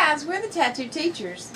guys, we're the Tattoo Teachers.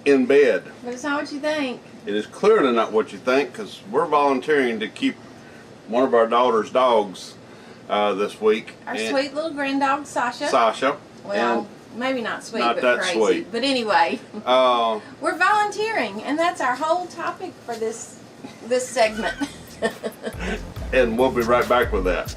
In bed. But it's not what you think. It is clearly not what you think, because we're volunteering to keep one of our daughter's dogs this week. Our sweet little grand dog, Sasha. Sasha. Well, maybe not sweet, not but that crazy. sweet. But anyway, we're volunteering, and that's our whole topic for this segment. And we'll be right back with that.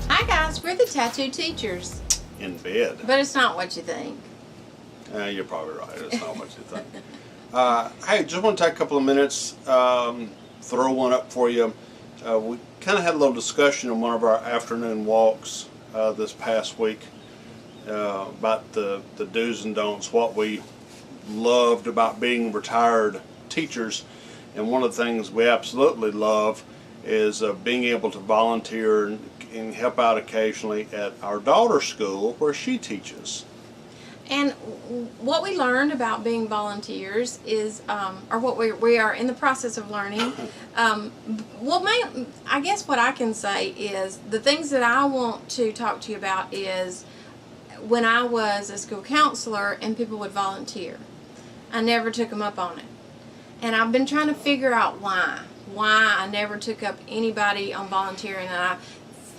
Hi guys, we're the Tattoo Teachers. In bed. But it's not what you think. You're probably right. It's not what you think. Hey, just want to take a couple of minutes, throw one up for you. We kind of had a little discussion on one of our afternoon walks this past week about the do's and don'ts, what we loved about being retired teachers. And one of the things we absolutely love is being able to volunteer and help out occasionally at our daughter's school where she teaches. And what we learned about being volunteers is, or what we are in the process of learning, I guess what I can say is the things that I want to talk to you about is when I was a school counselor and people would volunteer. I never took them up on it. And I've been trying to figure out why I never took up anybody on volunteering, and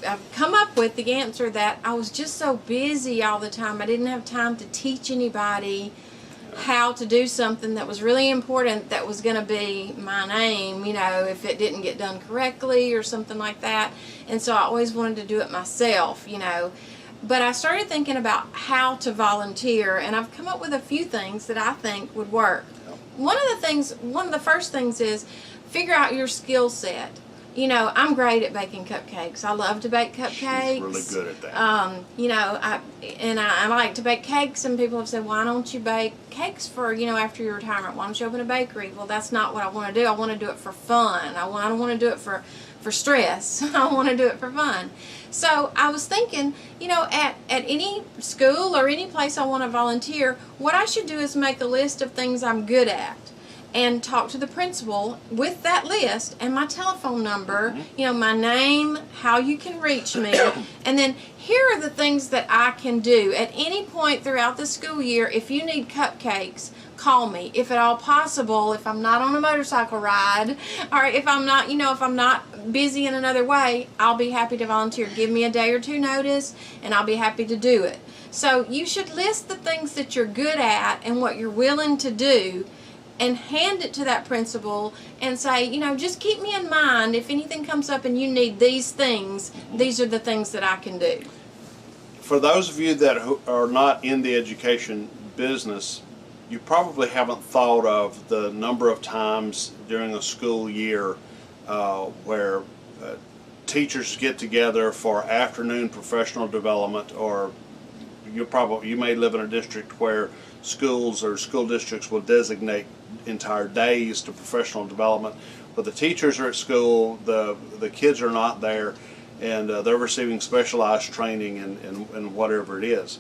I've come up with the answer that I was just so busy all the time. I didn't have time to teach anybody how to do something that was really important, that was going to be my name, you know, if it didn't get done correctly or something like that. And so I always wanted to do it myself, you know. But I started thinking about how to volunteer, and I've come up with a few things that I think would work. One of the first things is figure out your skill set. You know, I'm great at baking cupcakes. I love to bake cupcakes. She's really good at that. You know, I like to bake cakes, and people have said, why don't you bake cakes for, you know, after your retirement? Why don't you open a bakery? Well, that's not what I want to do. I want to do it for fun. I don't want to do it for stress. I want to do it for fun. So I was thinking, you know, at any school or any place I want to volunteer, what I should do is make a list of things I'm good at and talk to the principal with that list and my telephone number, you know, my name, how you can reach me, and then here are the things that I can do at any point throughout the school year. If you need cupcakes, call me. If at all possible, if I'm not on a motorcycle ride, or if I'm not, you know, if I'm not busy in another way, I'll be happy to volunteer. Give me a day or two notice, and I'll be happy to do it. So you should list the things that you're good at and what you're willing to do, and hand it to that principal and say, you know, just keep me in mind if anything comes up and you need these things, these are the things that I can do. For those of you that are not in the education business, you probably haven't thought of the number of times during a school year where teachers get together for afternoon professional development, or you may live in a district where schools or school districts will designate entire days to professional development, but the teachers are at school, the kids are not there, and they're receiving specialized training in whatever it is.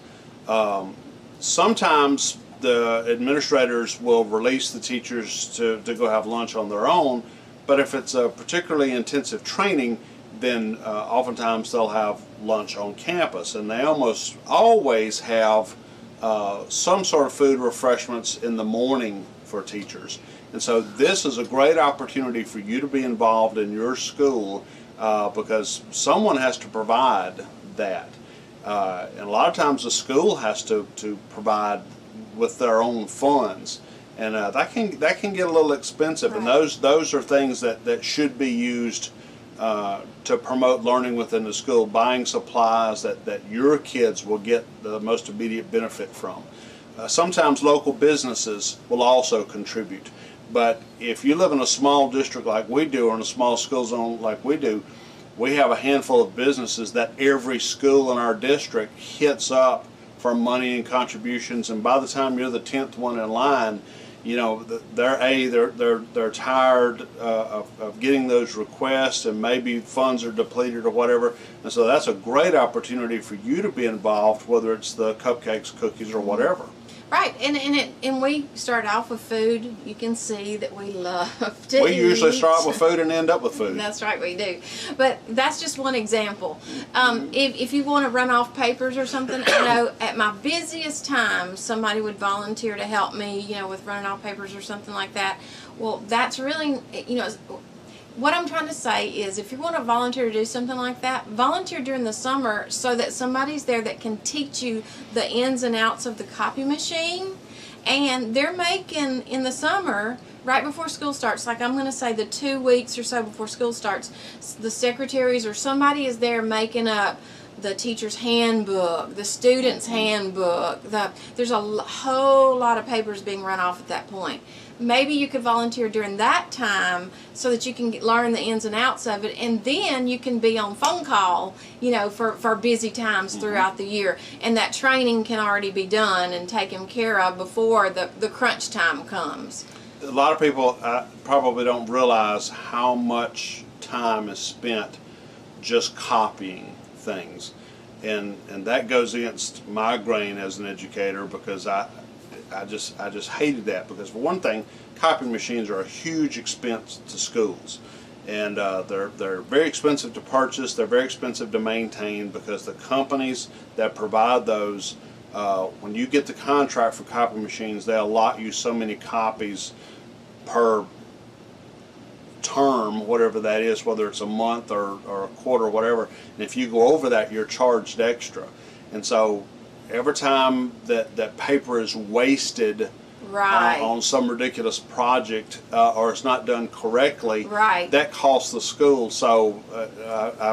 Sometimes the administrators will release the teachers to go have lunch on their own, but if it's a particularly intensive training, then oftentimes they'll have lunch on campus, and they almost always have some sort of food refreshments in the morning for teachers. And so this is a great opportunity for you to be involved in your school because someone has to provide that. And a lot of times the school has to provide with their own funds. And that can get a little expensive. Right. And those are things that should be used to promote learning within the school, buying supplies that your kids will get the most immediate benefit from. Sometimes local businesses will also contribute, but if you live in a small district like we do, or in a small school zone like we do, we have a handful of businesses that every school in our district hits up for money and contributions, and by the time you're the 10th one in line, you know, they're tired of getting those requests, and maybe funds are depleted or whatever, and so that's a great opportunity for you to be involved, whether it's the cupcakes, cookies, or whatever. Right, and we start off with food. You can see that we love to We usually eat. start with food and end up with food. That's right, we do. But that's just one example. If you want to run off papers or something, I know at my busiest time, somebody would volunteer to help me, with running off papers or something like that. Well, that's really, what I'm trying to say is if you want to volunteer to do something like that, volunteer during the summer so that somebody's there that can teach you the ins and outs of the copy machine. And they're making, in the summer, right before school starts, like I'm going to say the 2 weeks or so before school starts, the secretaries or somebody is there making up the teacher's handbook, the student's handbook. There's a whole lot of papers being run off at that point. Maybe you could volunteer during that time so that you can learn the ins and outs of it, and then you can be on phone call, for busy times throughout the year, and that training can already be done and taken care of before the crunch time comes. A lot of people probably don't realize how much time is spent just copying things, and that goes against my grain as an educator, because I just hated that, because for one thing, copying machines are a huge expense to schools, and they're very expensive to purchase. They're very expensive to maintain, because the companies that provide those, when you get the contract for copy machines, they allot you so many copies per term, whatever that is, whether it's a month or a quarter or whatever, and if you go over that, you're charged extra. And so every time that paper is wasted Right. on some ridiculous project, or it's not done correctly, Right. that costs the school. So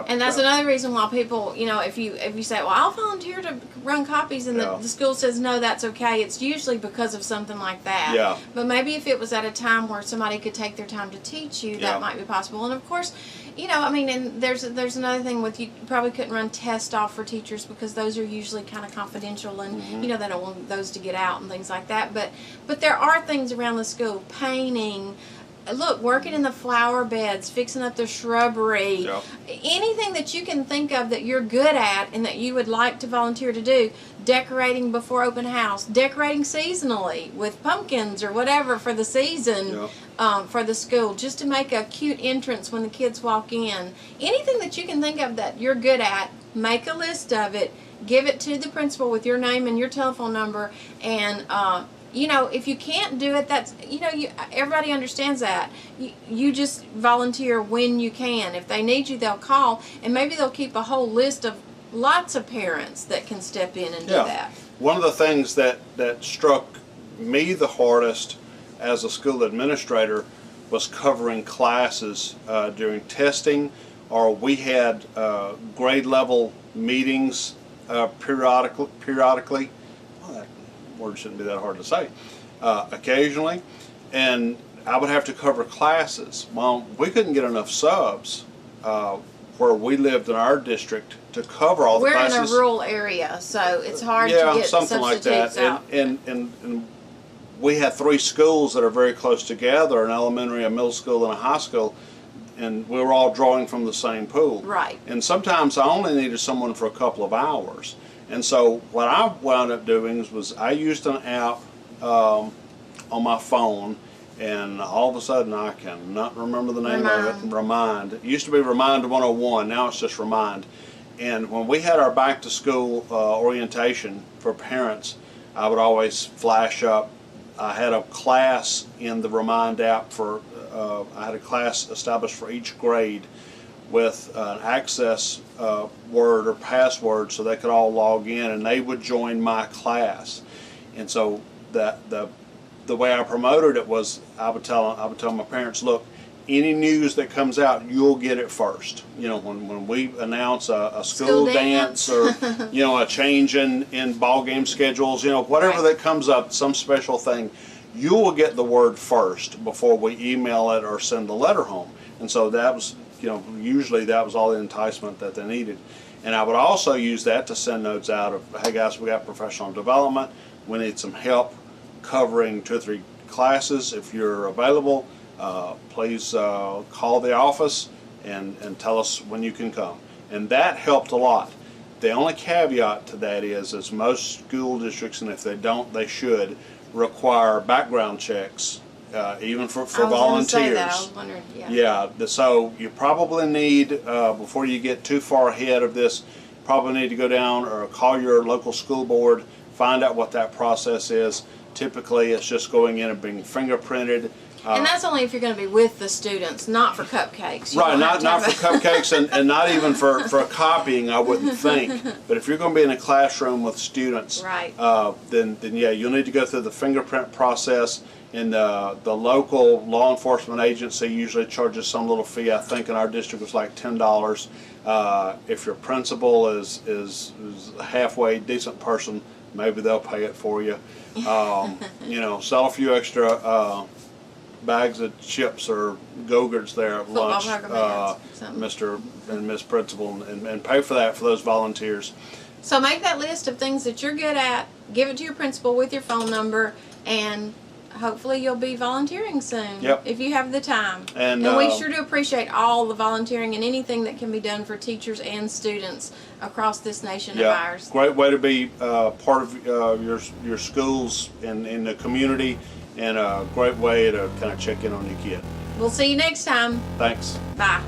And that's another reason why people, if you say, well, I'll volunteer to run copies, and Yeah. the school says, no, that's okay, it's usually because of something like that. Yeah. But maybe if it was at a time where somebody could take their time to teach you, Yeah. that might be possible. And of course, and there's another thing with, you probably couldn't run tests off for teachers, because those are usually kind of confidential, and they don't want those to get out and things like that. But there are things around the school, painting, look, working in the flower beds, fixing up the shrubbery, Yeah. anything that you can think of that you're good at and that you would like to volunteer to do, decorating before open house, decorating seasonally with pumpkins or whatever for the season, for the school, just to make a cute entrance when the kids walk in. Anything that you can think of that you're good at, make a list of it, give it to the principal with your name and your telephone number, and if you can't do it, that's, everybody understands that. You just volunteer when you can. If they need you, they'll call, and maybe they'll keep a whole list of lots of parents that can step in and do that. One of the things that struck me the hardest as a school administrator was covering classes during testing, or we had grade level meetings periodically. Well, that word shouldn't be that hard to say. Occasionally, and I would have to cover classes. Well, we couldn't get enough subs where we lived in our district to cover all the classes. We're in a rural area, so it's hard to get something like that. out. And we had 3 schools that are very close together, an elementary, a middle school, and a high school, and we were all drawing from the same pool. Right. And sometimes I only needed someone for a couple of hours. And so what I wound up doing was I used an app on my phone, and all of a sudden I cannot remember the name of it. Remind. It used to be Remind 101, now it's just Remind. And when we had our back to school orientation for parents, I would always flash up. I had a class in the Remind app I had a class established for each grade with an access word or password, so they could all log in and they would join my class. And so the way I promoted it was I would tell my parents, look, any news that comes out, you'll get it first. When we announce a school dance or a change in ball game schedules, whatever that comes up, some special thing, you will get the word first before we email it or send the letter home. And so that was, usually that was all the enticement that they needed. And I would also use that to send notes out of, hey guys, we got professional development, we need some help covering 2 or 3 classes. If you're available, please call the office and tell us when you can come. And that helped a lot. The only caveat to that is most school districts, and if they don't, they should require background checks, even for I was gonna volunteers. say that. I was wondering. Yeah. Yeah, so you probably need, before you get too far ahead of this, probably need to go down or call your local school board, find out what that process is. Typically, it's just going in and being fingerprinted. And that's only if you're going to be with the students, not for cupcakes. You Right, don't not have to not have for a- cupcakes and not even for copying, I wouldn't think. But if you're going to be in a classroom with students, Right. then yeah, you'll need to go through the fingerprint process. And the local law enforcement agency usually charges some little fee. I think in our district it's like $10. If your principal is a halfway decent person, maybe they'll pay it for you. You know, sell a few extra bags of chips or Go-Gurts there at Football lunch, poker bands, something. Mr. and Miss Principal, and pay for that for those volunteers. So make that list of things that you're good at, give it to your principal with your phone number, and hopefully you'll be volunteering soon. Yep. If you have the time. And, we sure do appreciate all the volunteering and anything that can be done for teachers and students across this nation of ours. Great way to be part of your schools and in the community, and a great way to kind of check in on your kid. We'll see you next time. Thanks. Bye.